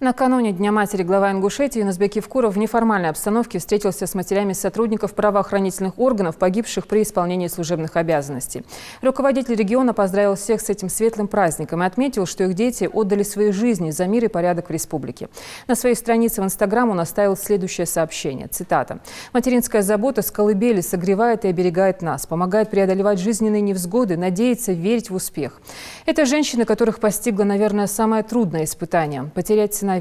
Накануне Дня матери глава Ингушетии Юнусбек Евкуров в неформальной обстановке встретился с матерями сотрудников правоохранительных органов, погибших при исполнении служебных обязанностей. Руководитель региона поздравил всех с этим светлым праздником и отметил, что их дети отдали свои жизни за мир и порядок в республике. На своей странице в Инстаграм он оставил следующее сообщение, цитата. «Материнская забота с колыбели согревает и оберегает нас, помогает преодолевать жизненные невзгоды, надеяться, верить в успех. Это женщины, которых постигло, наверное, самое трудное испытание – потерять сыновей.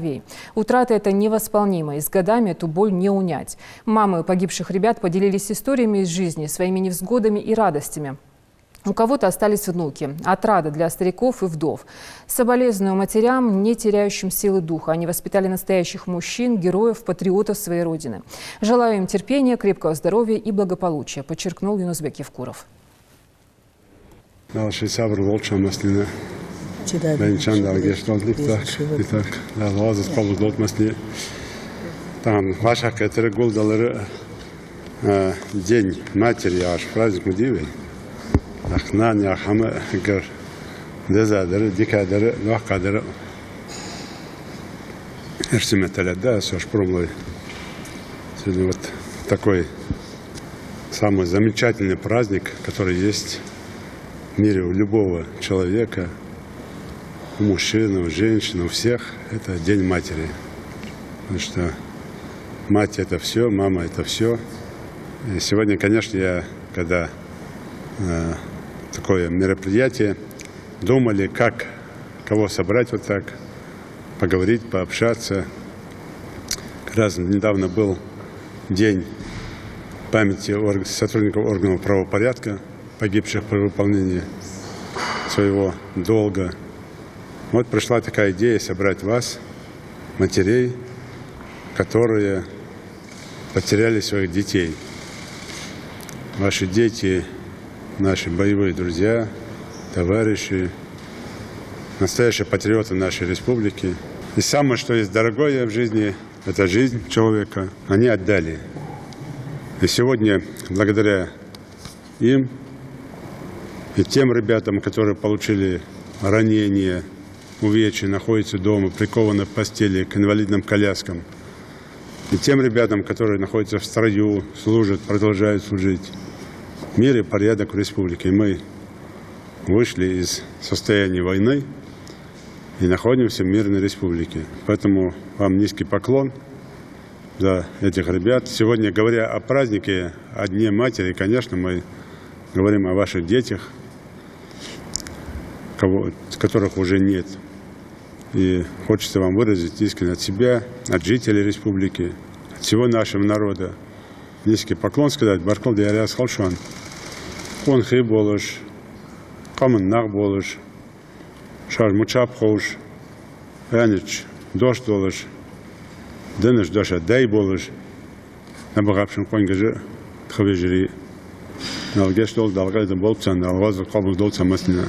Утрата это невосполнима, и с годами эту боль не унять. Мамы погибших ребят поделились историями из жизни, своими невзгодами и радостями. У кого-то остались внуки, отрада для стариков и вдов. Соболезную матерям, не теряющим силы духа. Они воспитали настоящих мужчин, героев, патриотов своей родины. Желаю им терпения, крепкого здоровья и благополучия», подчеркнул Юнусбек Евкуров. Ben çan da geçtik tak lazım kabul olmasın. Там ваша катера голдалары день матери аж праздник мудивый. Ахнан я хама гар дезадер дикадер вакадер. Эрсиметале да сош промлой. Сегодня вот такой самый замечательный праздник, который есть в мире у любого человека. У мужчин, у женщин, у всех это День матери. Потому что мать – это все, мама – это все. И сегодня, конечно, я, когда такое мероприятие, думали, как, кого собрать вот так, поговорить, пообщаться. Как раз недавно был день памяти сотрудников органов правопорядка, погибших при выполнении своего долга. Вот пришла такая идея собрать вас, матерей, которые потеряли своих детей. Ваши дети, наши боевые друзья, товарищи, настоящие патриоты нашей республики. И самое, что есть дорогое в жизни, это жизнь человека. Они отдали. И сегодня, благодаря им и тем ребятам, которые получили ранения, увечья, находятся дома, прикованы в постели к инвалидным коляскам. И тем ребятам, которые находятся в строю, служат, продолжают служить. Мир и порядок в республике. Мы вышли из состояния войны и находимся в мирной республике. Поэтому вам низкий поклон за этих ребят. Сегодня, говоря о празднике, о Дне матери, конечно, мы говорим о ваших детях, которых уже нет. И хочется вам выразить искренне от себя, от жителей республики, от всего нашего народа низкий поклон сказать. Баркал диаряс халшан. Он хи болыш, камын наг болыш, шар мучап хоуш, янич дождь болыш, дыныш доша дай болыш, набагапшын конгажы тхавежери. Налгеш дол далгайдан болцан, алвазы кабыл долца маслина.